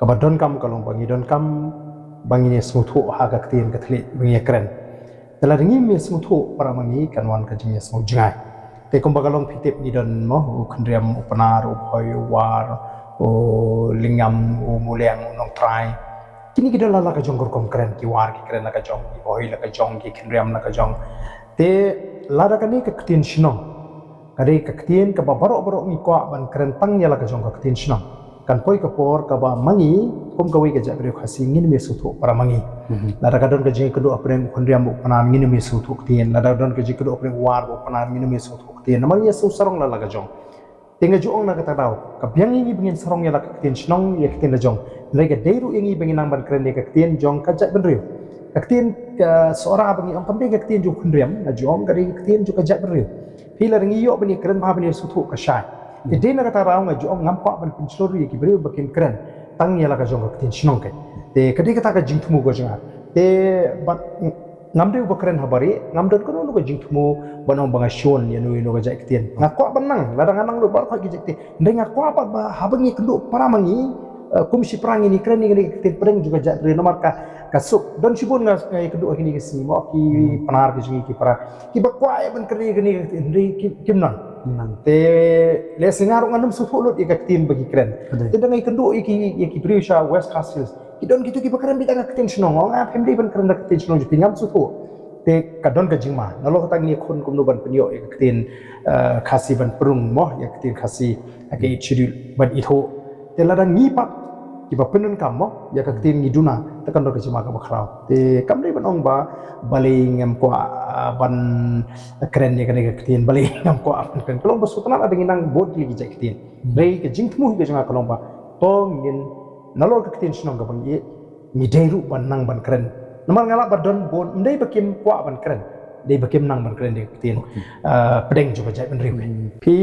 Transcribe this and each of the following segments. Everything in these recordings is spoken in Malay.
kabadon kam kalong bangi don kam bangi ne smuthu ha ka ktien ka thli bangi kren tela ringi me smuthu para mangi kanwan ka jing smu jingai te kom bagalong phitip ni don mo khandriam upanar uphoi war o lingam o muliang nong trai kini kita lala ka jong kom kren ki war ki kren la ka jong ki oi la ka jong ki khandriam la ka jong te lada ka ni ka ktien shinong kare ka ktien ka babaro ni kwa ban kren tang ya la ka jong ka ktien shinong kan poi ka por ka ba mangi kom ka wei ka ja bre khasi ngin me suthu para mangi lada ka don ka jing kedu apreng khandriam upanar ngin me suthu ktien lada don ka jing kedu apreng war upanar ngin me suthu ktien namang ya su sarong la ka jong tenga juong na kata tau kabyang ingi bingin sarong ya la ktien shinong ya ktien la jong lega deiru ingi bingin nang ban kren ka ktien jong ka ja benriu ktien ka seorang bangi ong kamde ka ktien ju khandriam na jong ka ktien ju ka ja benriu pila ringi yo bani kren ba bani suthu ka shai Ide na kata raung aja orang ngampak ban penceluri ki beri bakin keren tang ya la ka jong ka tin shinong ke te kadi kata ka jingtmu go jang te bat ngamde ba keren habari ngamdon ko no ka jingtmu banong banga shon ya no ka jek tin ngakwa benang ladang anang lu bar ka jek tin ndeng ngakwa ba habangi kendu para mangi kumsi perang ini keren ni tin perang juga jak re nomor ka kasuk don sibun ngai kendu kini kesi mo ki panar ki jingi ki para ki bakwa ya ban keren ni kimnan nanti le singar ngandum sufulut ikak tim bagi keren tidak ngai kendu iki Brisha West Castles kidon gitu ki bakaren bitang ketin snong ngap hemdi ban keren ketin snong ju pingam sufu te kadon ka jingma nalo kata ngi khon kum no ban penyo ikak tin khasi ban perung moh ya ketin khasi ake chidul ban itho te ladang ngi pap ki ba penun kam moh ya ka ketin ngi duna tekan do ka jima ka bakhrau te kam dei ban ong ba baling ngam ko ban keren ni kan ketin balik ngam ko kan kalau besutna ada nginang bod lagi jak ketin rei ke jingtmu ke janga kalong ba to ngin nalor ke ketin snong ga bang ye ni deiru ban nang ban keren namar ngala badon bon ndai bakim ko ban keren dei bakim nang ban keren de ketin pedeng juga jak ben riu pi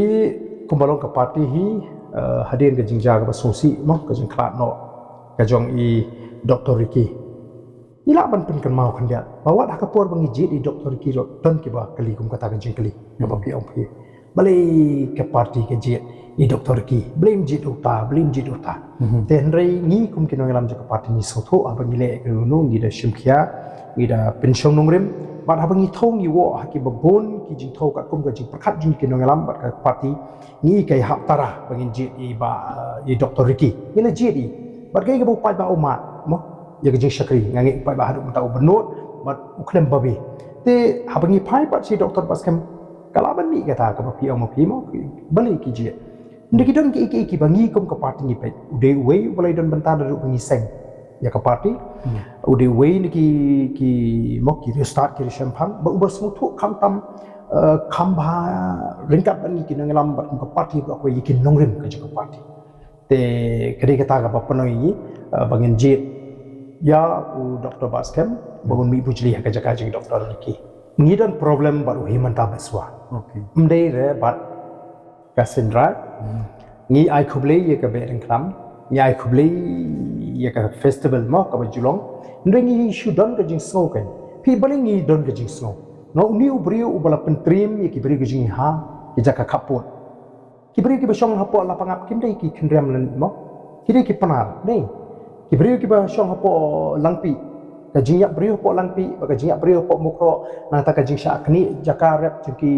kumbalong ke parti hi hadir ke jingja ga sosi mo ke jing klat no ka jong i Dr. Ricky ila ban pen kan mau kan dia bawa dah kapor bangi di Dr. Ricky don ki ba kali kum kata kan jing kali ga ba pi ong pi balik ke parti ke jit ni Dr. Ricky blame jit uta ten rei ni kum ki nong lam je ke parti ni sotho abang ile ke nu ni da shimkhia ni da pension nongrim ba ha bangi thong ni wo ha ki ba bon ki jing tho ka kum ka jing prakhat jing ki nong lam ba ka parti ni kai hap tara bangi jit i ba i Dr. Ricky ni la jit i ba kai ga bu pai ba uma mo ya gejing syakri ngangi pai ba hadu mata benut bat uklem babi te habangi pai pat si doktor paskem kalaban mi kata ka pi ong pi mo bali ki je ndiki don ki iki bangi kum ka parti ni pai ude wei balai don bentar daru bangi seng ya ka parti ude wei ni ki mo ki restart ki champagne ba ubar smutu kam tam khamba ringkat bangi ki ngelam bat ka parti ko yikin nongrim ka ka parti te kadi kata ka papanoi bangin je ya Dr. Baskem bangun mi bujli ka jaka jing Dr. Ricky ngidan problem baru himanta beswa mdei re bat kasindra ni ai khuble ye ka bereng kram ni ai khuble ye ka festival mo ka bajulong ndengi shudan ka jing snow kan pi baling ni don ka jing snow no ni ubri ubala pentrim ye ki bri ka jing ha ki jaka kapot ki bri ki basong hapo la pangap kim dei ki khendriam lan mo ki dei ki panar nei ki bri ki ba shong hapo langpi ka jingyak bri hapo langpi ka jingyak bri hapo mukro nang ta ka jing sha kni jaka rep ki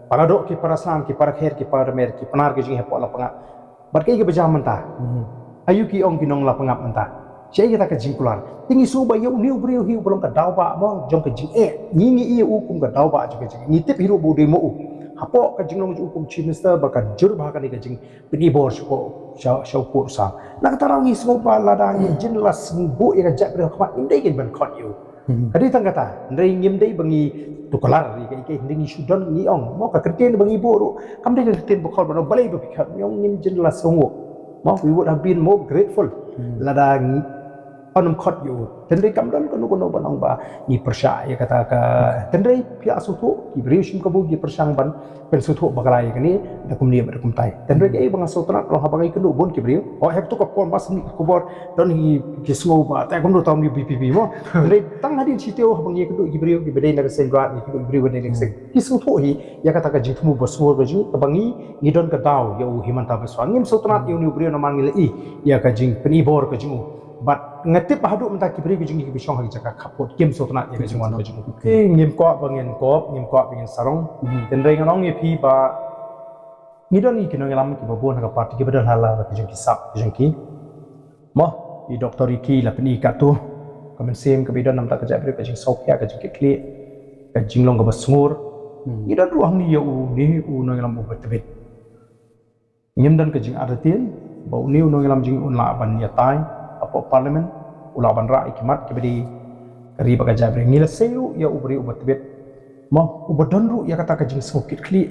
paradok ki parasam ki parakher ki paramer ki panar ki jing hapo la pangap barkai ki bajam menta ayu ki ong ki nong la pangap menta sei kita ka jing kular tingi su ba yu niu bri hi belum ka dau ba mo jong ka jing ngi u kum ka dau ba jong ka jing ni tip hiru bu de mo hapo ka jing nong ju kum chief minister ba ka jur ba ka ni ka jing pini bor ko shau pur sa nak tarau ngi smo ba la da ngi jin la bu ira jak bre khwa indai gen ban khot yu kadi tang kata ndai ngim dei bangi tukalar ri ka ngi sudon ngi ong mo ka kerten bangi bu ru kam dei kerten bu khot ba balai bu pikhat yong ngin jin la songo mo we would have been more grateful la da onum khot yu tendai kamdan kono banong ba ni persya ya kata ka tendai pia sutu ki brishim kabu ki persang ban pen sutu bagalai kani da kumni ba kum tai tendai ke bang sotna lo habangai kenu bon ki briu o hek tu ka pon bas ni kubor don hi ki smo ba ta kum do tam ni bpp mo tendai tang hadin sitio habang ye kenu ki briu ki bedai na sen grat ni ki briu ne lek sek ki sutu hi ya kata ka jingmu bosmo ba jing kabangi ni don ka daw ya u himanta beswa ngim sotna yu ni briu na mangi i ya ka jing penibor ka jingu but ngatip hadu mentah kibri ke jingi bisong hagi jaka kapot game sotna ye jingwan ke jingu ke ngim ko bangen ko ngim ko bangen sarong den reng nong ye phi ba ni don ni kinong lam ki babon ka parti ke bedal hala ke jingi sap jingi mo i doktor iki la peni ka tu kamen sem ke bidon nam ta ka jabri ke jing sopya ke jingi kli ke jinglong ka basungur ni don ruang ni ye u ni u nong lam u betebet ngim don ke jing artien bau ni u nong lam jing un la ban ya tai apa parlimen ulaban ra ikimat kebedi kari baga jabri ngila selu ya ubri ubat bet mo ubadonru ya kata kajing sokit kli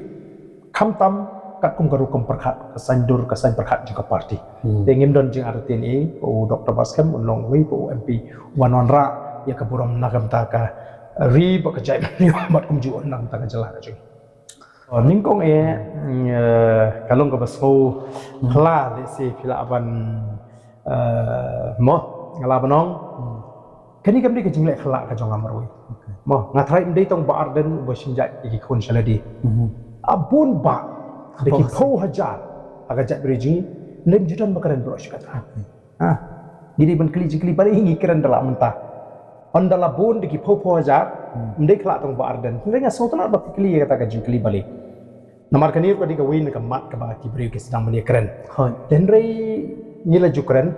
kamtam kat kum garu kum perkhat kesandur kesan perkhat juga parti dengim don jing artin e o dr baskem unlong wi po mp wanon ra ya kaburam nagam ta ka ri baga jabri mat kum ju onam ta ka jala ka jing ningkong kalong ka baso kla de se fila aban mo ngala banong kani kamdi ke jingle khala ka jonga maroi mo ngathrai mdei tong ba arden bo sinjat iki khon saladi abun ba de ki pho hajar aga jat bridge nen judan bakaran brush kata jadi ban kli bali hingi keren dala mentah on dala bun de ki pho hajar mdei khala tong ba arden ndenga sotna ba kli kata ka jingli bali namar kanir ko di ka win ka mat ka ba ki bri ke sedang mali keren den rei nila jukren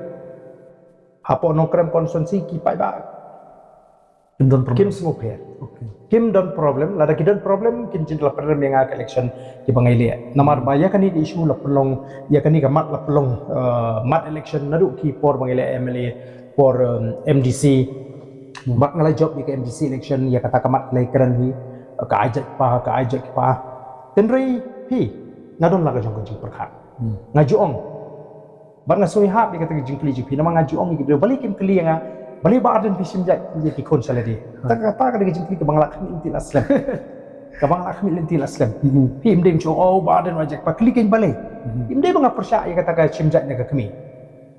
hapo nokrem konsumsi ki pai ba kim semua clear kim don problem lada ki don problem kin cin la problem yang ak election ki bangai le namar ba ya kani isu la pelong ya kani ka mat la pelong mat election nadu ki por bangai le MLA por MDC mak ngala job di ke MDC election ya kata kamat lai keren hi ka ajak pa tenrei hi ngadon la ka jong jing perkhat ngajuong bar nga soi hap dikata jingkli jipi nama ngaju ong gitu balik kim kli nga balik ba arden pisim jak ki kon saladi tak kata ka jingkli ke bangla kami inti aslam ka bangla kami inti aslam pi imdem cho oh ba arden wajak pa kli ken balik imdem nga persya ya kata ka simjak nya ka kami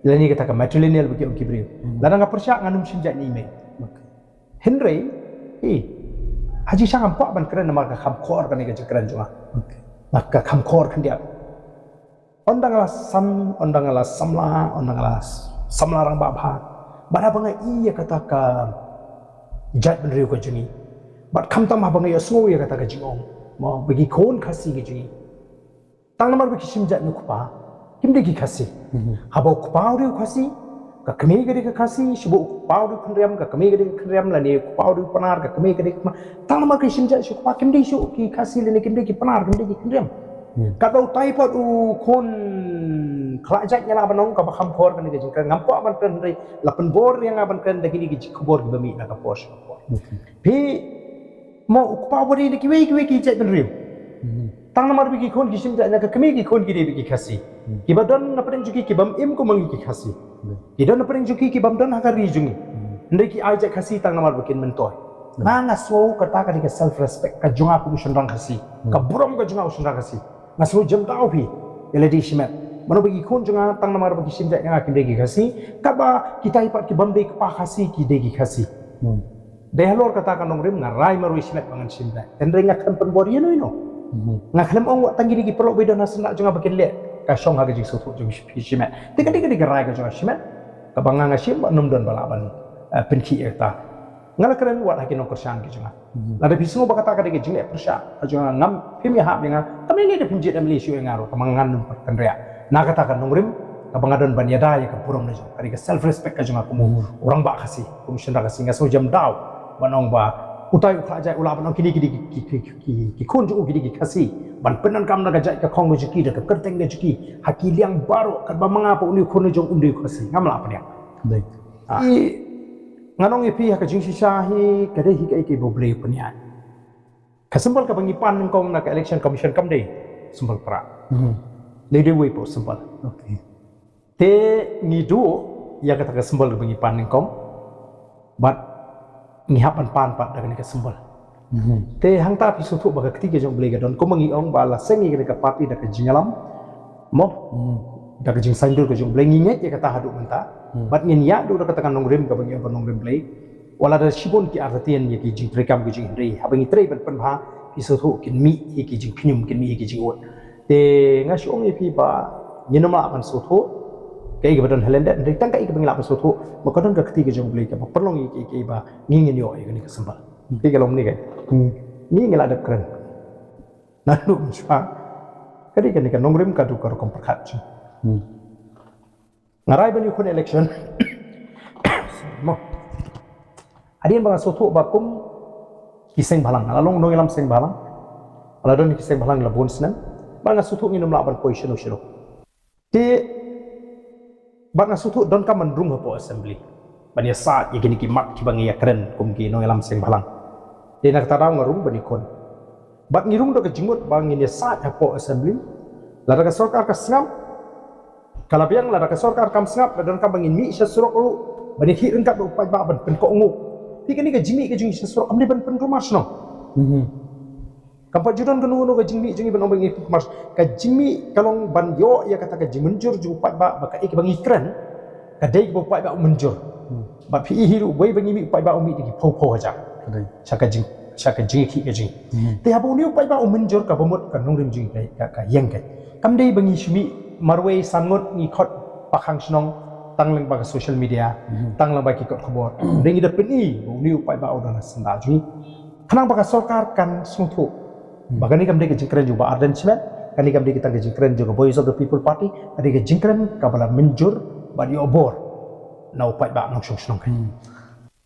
lani kata ka matrilineal bagi ong kibri lana nga persya nganum simjak ni ime henry haji sang ampak ban keren nama ka kham khor kan ga jekran junga maka kham khor kan dia ondangala samla rang babha bara banga iya kata ka jat ben riu ka jungi bat kham tam banga ya so ya kata ka jingong mo bagi kon khasi ge jungi tang namar bagi simjat nu kupa kimde gi khasi habo kupa riu khasi ka keme ge ka khasi shibo kupa riu khandriam ka keme ge khandriam la ne kupa riu panar ka keme ge tang namar ki simjat shu kupa kimde shu ki khasi le ne kimde ki panar kimde ki khandriam kalau taipot kon kelajak nyala banong ka bakam khor kan ge jingka ngampo aban kan dei lapen bor yang aban kan de gini ge khobor ge bami na ka pos pi mo ukpa bori de ki we ki chat ben riu tang namar bi ki kon gi sim ja na ka kemi ki kon gi de bi ki khasi ki badon na pren juki ki bam im ko mangi ki khasi ki don na pren juki ki bam don ha ka ri jungi ndai ki ajak khasi tang namar bikin mentoy mana so kata ka de self respect ka junga ku sendang khasi ka buram ka junga sendang khasi ngaso jam tau pi eledi shimet mano bagi kon junga tang namar bagi simjak yang akin degi khasi kaba kita ipat ki bamde pa khasi ki degi khasi dehlor kata kan ngrim ngarai maru shimet bangan simjak tendring akan penbori no ngakhlem ong wat tangi degi perlo beda nasna junga bakin le ka song ha gaji sutu jung shimet tiga rai ka junga shimet ka banga ngashim num don balaban penki eta ngala keren wat hakin ong kersan ki junga lada bisu bakata ka degi jingle persya junga ngam pimi hab nga kami ni de pinjit Malaysia yang ngaruh kemangan pertandria nak katakan nungrim kebangadon banyada ya kepuram najo kari ke self respect ka junga kumu orang ba khasi kumu senda khasi ngaso jam daw banong ba utai ukhaja ula banong ki kun ju ki khasi ban penan kam na gajai ka khong juki de kerteng de juki haki liang baru kan ba mangapa uni kun jong undi khasi ngamla apa dia baik nganong ipi ha ka jingsi shahi kade hi kai ke boble panian kasembal ka pangipan ngkong na ka election commission kamde sembal pra lady way po sembal okay te ngidu ia kata ke sembel bagi pan kom bat ngihapan pan pat dengan ke sembel te hang ta pi sutu ba ketiga jong beli gadon ko mangi ong bala sengi ke parti da ke jingalam mo da ke jing sandur ke jong beli nginget ia kata hadu menta bat ngin ya do da katakan nongrim ka bagi apa nongrim beli wala da shibun ki artian ye ki jing trekam ke jing ri habangi tre ban panha pi sutu kin mi ye ki jing knyum kin mi ye ki jing ot te ngash ong ye pi ba nyenama ban sutu kai ke badan Helenda dari tangkai ke bangla pasoto makadon ka ketiga jong beli ka perlong ke ba ngingin yo ni ke sembal ti kalau ni kai ni ngela ada keren nanu msha kadi kan nongrim ka du ka kom perkhat ngarai bani kun election mo adian ba soto ba kum kiseng balang along nongilam seng balang aladon kiseng balang la bonsnan ba nga soto nginum la ban position ushiro ti Bak ngasutu don ka mandrung hapo assembly. Bani saat ye gini ki mak ki bangi ya keren kum ki no elam seng balang. Dia nak tarau ngarung bani kon. Bak ngirung do ke jimut bangi ni saat hapo assembly. Lara ka sorkar ka sngam. Kalabiang lara ka sorkar kam sngap don ka bangin mi sya surok lu. Bani hi rengkat do pai ba ban pen ko nguk. Ti kini ka jimi ke jing sya surok amne ban pen rumah sno. Kampat judan kanu ka jimi jingi ban obangi mas ka jimi kalong ban yo ya kata ka jimunjur ju pai ba ka ik bangi kren ka dei bo pai ba menjur ba pi hiru wei bangi mi pai ba umi di pho pho aja chaka jing ki ka jing te habu ni pai ba menjur ka bomot ka nongrim jing ka yang ka kam dei bangi shmi marwei sangot ni khot pakhang snong tangleng ba ka social media tanglang ba ki ko khobor dengi da peni ni pai ba odana sanda ju kanang ba ka sarkar kan smutu Bahkan ni kami jingkren juga Arden Cement, kami kita jingkren juga Voice of the People Party, kami jingkren kabala menjur badi obor, na upai ba nong shong kan.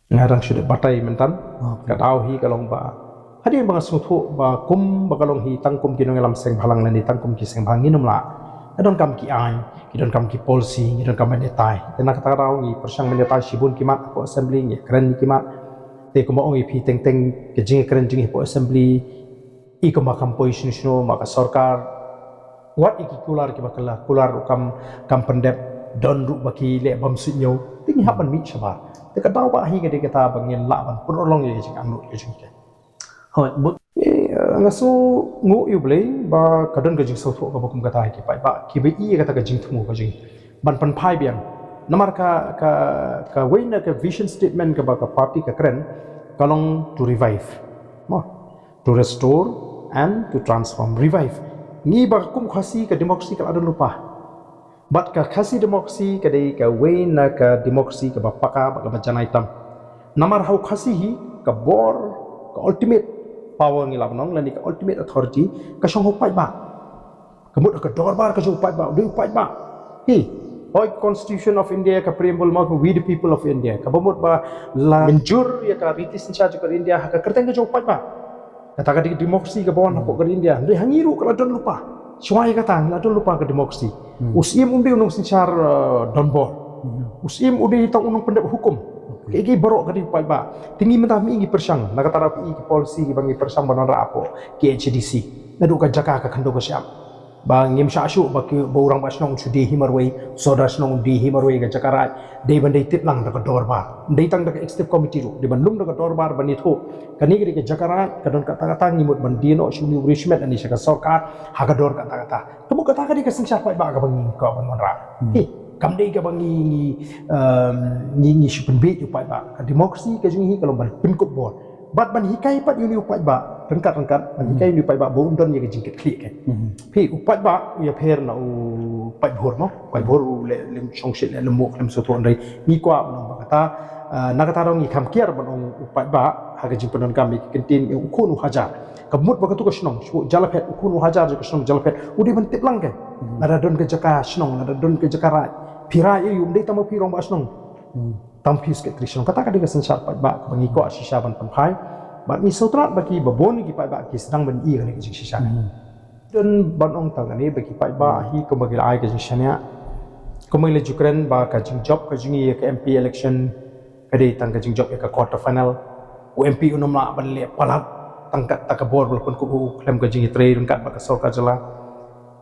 Ngarang sudah batai mentan, katau hi kalong ba. Hadi bang sutu ba kum bakalong hi tangkum kinong elam seng balang nani tangkum ki seng balang inum la. Kadon kam ki ai, kidon kam ki policy, kidon kam menetai. Tena kata rau ni persang menetai sibun kimat po assembly ni keren ni kimat. Te kuma ongi pi teng ke jing keren jing po assembly. Iko makam position sino maka sarkar wat iki kular ki bakala kular kam pendep don ru baki le bam sunyo tingi hapan mi sabar te ka taw ba hi ke kata bangin la ban purolong ye jing anu ye jing ke hoi but ngasu ngu yu blei ba kadon ke jing sautu ka bakum kata ki pai ba ki be i kata ka jing thumu ka jing ban pan phai biang namar ka wena ka vision statement ka ba ka party ka kren kalong to revive mo to restore and to transform, revive. Ni bakum khasi ke demokrasi kalau ada lupa. Bat ka khasi demokrasi ke dei ka wena ka demokrasi ke bapaka ka bacana hitam. Namar hau khasi hi ka bor ka ultimate power ngi labnong lani ka ultimate authority ka shong pai ba. Kemut ka dorbar ka shong pai ba, du pai ba. Hi Hoi Constitution of India ka preamble ma we the people of India. Ka bomot ba la menjur ya ka British in charge ka India ka kerteng ka shong pai ba. Kata di demokrasi ke bawah napok ke India, dia hangiru kalau don lupa, cuai kata, kalau don lupa ke demokrasi. Usim undi unung sincar donbor, usim undi tang unung pendek hukum, kayak borok kadi pai ba, tinggi mentah mingi persang, nak kata rapi ke polisi ke bangi persang banara apo, ke HDC, nadu ka jaka ka kando ka siap. Bang ngim syasyu baki borang basnong sudi himarway, sodra snong di himarway ka jakarai, dei bandai tiplang da ka dorbar, dei tang da ka executive committee ru, di bandung da ka dorbar banitho, kani ke jakarai kadon kata-kata ngimut bandino shuni urishmet ani saka sarkar hagador kata-kata. Kamu kata di ka sensyar pai ba ka bangi ka banra. Kam dei ka bangi ni shupen be pai ba. Ka demokrasi ka jingi kalau ban pinkut bor. Bat ban hikai pat yuni upai ba rengkat ban hikai yuni upai ba bondon ye jingket klik ke pi upai ba ya pher na upai bhor mo upai bhor le songshit le lemok lem soto ndai ni kwa no ba kata nakata rong kam kiar ban upai ba haga jing penon kami kentin ukun hajar kemut ba katu kasnong jalapet ukun hajar je kasnong jalapet udi ban tiplang ke nada don ke jaka snong nada don ke jaka pira yu ndai tamo pirong ba snong tampis ke trisong kata kadi kesan syarpat ba bangi ko shisha ban pampai ba mi sotrat bagi babon ki pa ba ki sedang ban i ni ki shisha dan ban ong tang ni bagi pa ba hi ko bagi ai ke shisha nya ko mai le jukren ba ka jing job ka jing ye ke MP election kadi tang ka jing job ka quarter final UMP unom la ban le palat tangkat tak bor walaupun ko klem ka jing tre rengkat ba ka sol ka jala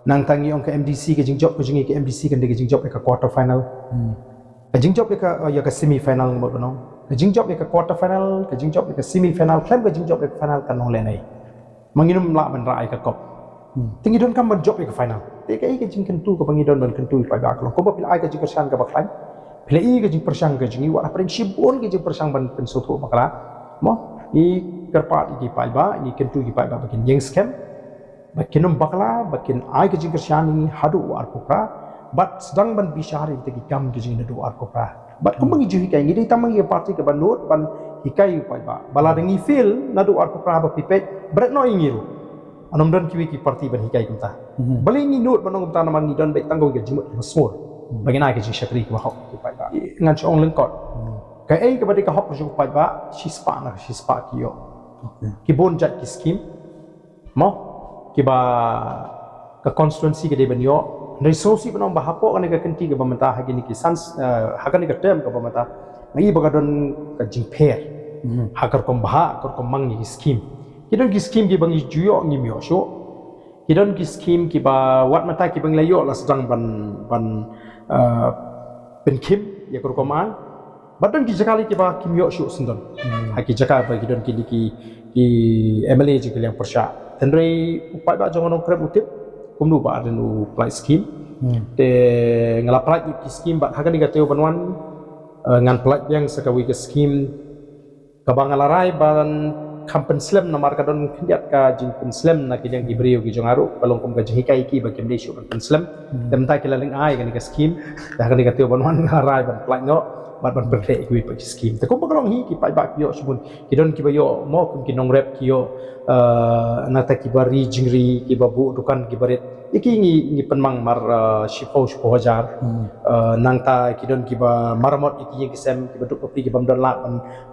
nang tangi ong ke MDC ke jing job ka jing ke MDC kan de jing job ka quarter final Kajing job ya ka semi final ngomot banong. Kajing job ya ka quarter final, kajing job ya ka semi final, klaim kajing job ya ka final kan nong lenai. Manginum la ban rai ka kop. Tinggi don kam ban job ya ka final. Te kai kajing kentu ka pangidon ban kentu pa ba kalau. Ko ba pila ai kajing persan ka ba klaim. Pila i kajing persang kajing i wa apring sibon kajing persang ban pensutu makala. Mo i kerpat i pa ba i kentu i pa ba bakin yang scam. Bakinum bakla bakin ai kajing persan ni hadu war pukra. But sedang ban bisyari tegi kam kejing na doar ko pra. But kung mangi juhi kay ngidi tamang ye party ka banut ban hikai pa ba. Bala dengi feel na doar ko pra ba pipet bret no ingiru. Anom don kiwi ki party ban hikai kumta. Bali ni nut banong kumta naman ni don be tanggo ge jimut small. Bagina ke jing syakri ko hok ki pa ba. Ngan chong lengkot. Kay ai ka badi ka hok ko pa ba shispa kiyo. Ki bon jat ki scheme. Mo ki ba ka constituency ke de ban yo resource penong bahapo kan ka kenti ka pemerintah hagi ni sans hakan ka term ka pemerintah ngai bagadon ka jingper hakar kom baha kor kom mang ni scheme kidon ki scheme ki bangi juyo ngi myo sho kidon ki scheme ki ba wat mata ki bang layo la sedang ban pen kim ya kor kom ang badon ki jakali ki ba kim yo sho sendon haki jaka ba kidon ki MLA ji yang persya tenrei upai ba jongon krep utip kumdu ba ada nu apply scheme te ngalaprai ki scheme ba hakan digateo banwan ngan plai yang sekawi ke scheme kabangalarai ban kampen slam namar kadon kendiat ka jing pen slam na kidang diberiu ki jongaru balong kum ka jikai ki ba kemde shu pen slam dem ta kilaling ai kan ke scheme hakan digateo banwan ngarai ban plai ngo ban berke ki pa scheme te kum balong hi ki pai ba ki yo subun kidon ki ba yo mo kum ki nong rep ki yo nata kibari jingri kibabu dukan kibarit iki ngi penmang mar shipau hajar nangta kidon kiba maramot iki yang kisem kibaduk kopi kibam don la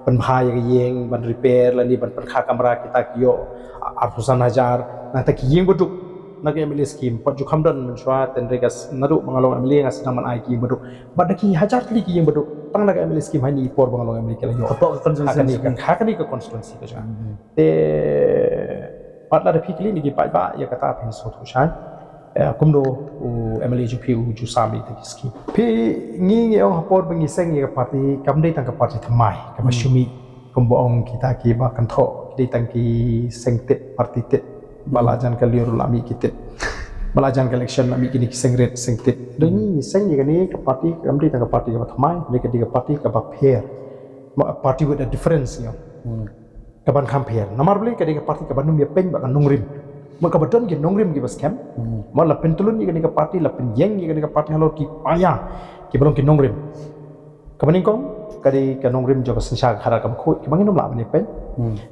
pen bahaya yeng ban repair lani ban kha kamera kita kiyo ratusan hajar nangta ki yeng baduk nagi ambil scheme pat jukam don menshwa tenregas nadu mangalong ambil yang sedang man ai ki baduk badaki hajar li ki yang baduk tang nagi ambil scheme hani por mangalong ambil kala yo otok hakani ka constituency ka jangan te patla da pikli ni gipai ba ya kata pen so thushan kumdo MLA jupi ju sami te scheme pi ngi ong hapor bangi seng ya parti kamdei tang ka parti thamai ka masumi kumboong kita ki ba kan tho dei tang ki sengtit parti tit balajan kaliur lami kitit balajan election lami kini sengret sengtit deni seng ni kani ka parti kamdei tang ka parti ka thamai ni ka diga parti ka ba pair party with a difference yo kaban compare namar beli kadang parti kaban ya peng bakan nongrim maka beton ki nongrim ki baskem malah pentulun ni kadang parti la penyeng ni kadang parti halor ki paya ki belum ki nongrim kaban ingkong kadi ka nongrim jo sensa khara kam khoi ki bangin la ni peng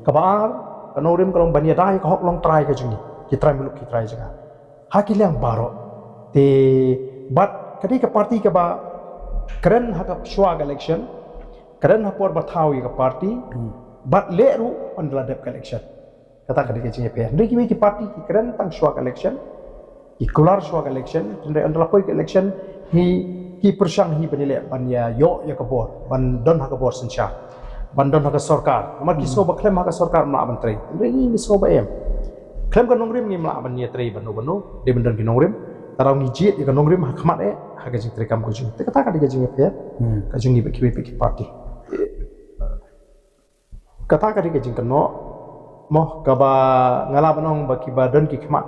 kabar ka nongrim kalong bania dai ka hok long try ka jungi ki try muluk ki try jaga hakil yang baro te bat kadi ka parti ka ba keren hakap swag election keren hapor bathawi ka parti but leru adalah dep election kata kadang kecilnya PR ndeki ki parti ki keren tang swag election ki keluar swag election ndai adalah poi election ki persang hi benile banya yo ya kabor ban don ha kabor sensya ban don ha ka sarkar amar ki so ba klem ha ka sarkar ma menteri ndai ni so ba em klem ka nongrim ni ma ban ni tri banu de bendon ki nongrim tarau ni jit ka nongrim ha khamat ha ka jing tri kam ko jing te kata kadang kecilnya PR ka jing ni ba ki parti kata kadi kejing keno moh kaba ngalap nong bagi badan ki kemak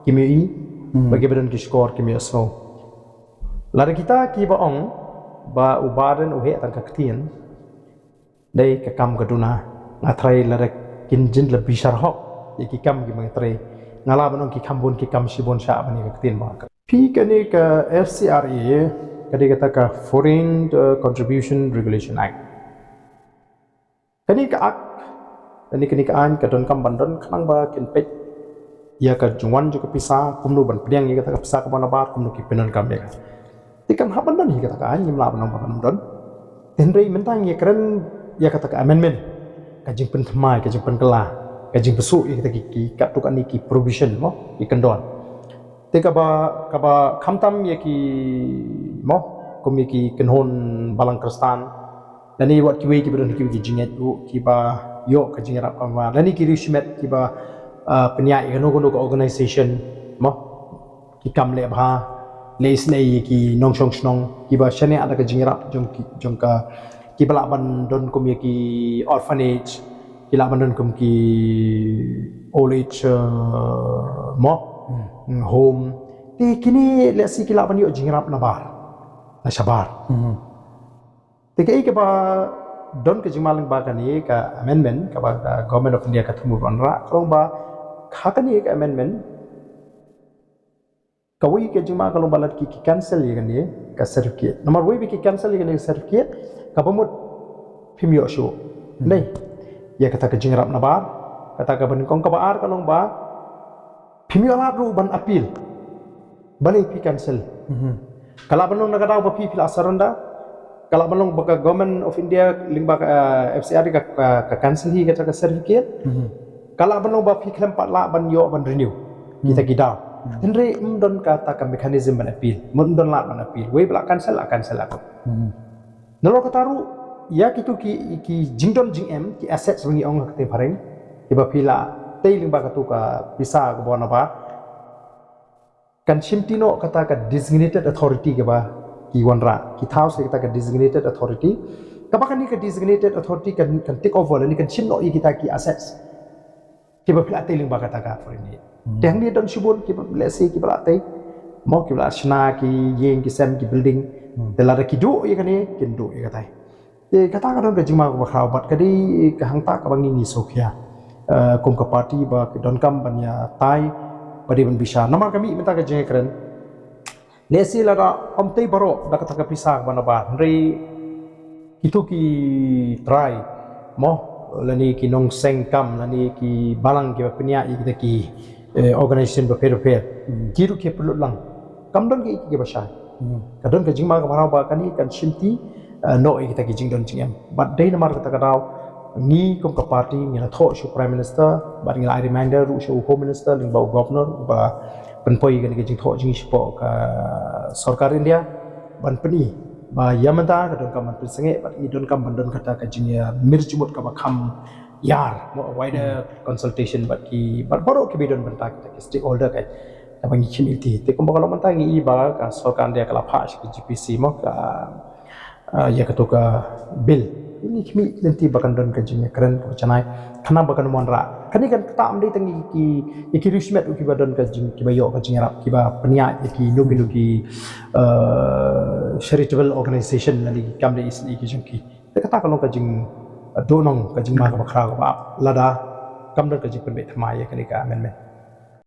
kimi bagi badan ki skor kimi snow lari kita ki baong ba ubadan uhe tan kaktian dai ka kam kaduna ngatrai lari kinjin lebih syarhok ya ki kam ki mangtrai ngalap nong ki kambun ki kam sibon sya bani kaktian ba pi kani ka FCRA kadi kata ka Foreign Contribution Regulation Act kani ka ak kani ka an ka don kam bandon kanang ba kin pet ya ka jungwan ju ka pisa kumnu ban pediang ya ka pisa ka bana bar kumnu ki penon kam ya tikan haban dan hi kata ka an yimla ban ban don tenrei mentang ya keren ya kata ka amendment ka jing pen thamai ka jing pen kala ka jing besu ya kata ki ka tukan ni ki provision mo ki kendon te ka ba khamtam ya ki mo kum ya ki kenhon balang kristan dan ini buat kiwi kita berani kiwi jinget tu kiba yo kerja rap apa dan ini kiri simet kiba penyak ekonomi organisation mah kikam lebah leis lei ki nong song snong ki ba shane ada ka jingrap jong ka ki bala ban don kum ye ki orphanage ki la ban don kum ki old age home ti kini le si ki la ban yo jingrap na bar na sabar ti ke ba don ka jingmalang ba kani ka amendment ka ba government of India ka thumu banra krong ba khakani ka amendment kawai ke jima kalau balat ki cancel ye kan ye ka certificate nomor wei ki cancel ye kan ye certificate ka pamut phimyo show nei ya kata ke jingrap na bar kata ka ban kong ka baar kalong ba phimyo la ru ban appeal balik pi cancel kala banong nagadaw ba pi asaranda kala banong baka government of India lingba FCR ka cancel hi kata ka certificate kala banong ba pi klem pat la ban yo ban renew kita gidaw Henry mendon kata ke mekanisme ban appeal, mendon lat ban appeal. Wei belak cancel aku. Nalo kataru ya kitu ki jingdon jing em ki assets bangi ong kate pareng ki ba pila tailing ba katu ka bisa ke bona ba kan shimtino kata ka designated authority ke ba ki wanra ki thau se kata ka designated authority kabakan ni ka designated authority kan take over ni kan shimno i kita ki assets ki ba pila tailing ba kata ka for ini Deng dia don subun ki lesi ki balatai mau ki shna ki yeng ki sem ki building delara ki do ye kani kin do ye katai te kata ka don jima ko khaw bat kadi ka hangta ka bangi ni sokhia kum ka party ba ki don kam banya tai padi ban bisa namar kami minta ka jeng keren lesi lara om tei baro da kata ka pisah bana ba rei itu ki try mo lani ki nong seng kam lani ki balang ki penia i kita ki organisation berpera-pera, kiru ke perlu lang, kamdon ke iki basah, kadon ke jingma ke marau bakani kan shinti, no kita ke jingdon jingem, but day namar kata kadau, ni kom ke party ni la thok show prime minister, but ni la reminder ru show home minister, ling bau governor, ba penpoi kan ke jing thok jing support ke sarkar India, ban peni, ba yamanta kadon kam prisenge, but i don kam bandon kata ke jingya mirjumut ka bakam yar wider consultation but baru ke bidon bentak kita stakeholder kai abang ikin itu te kom kalau mentang i ba ka sarkar dia kala phas ke GPC mo ka ya katoka bill ini kimi nanti bakan don ke jinya keren ko chanai kana bakan monra kani kan ta amdei tangi ki rismet ki badon ke jing ki bayo ke jingrap ki ba penia ki nugi charitable organization nali kamle isli ki jungki te kata kalau ke jing donong ka jingma ka bakra ka lada kamdon ka jing penbe thamai ka ni ka amendment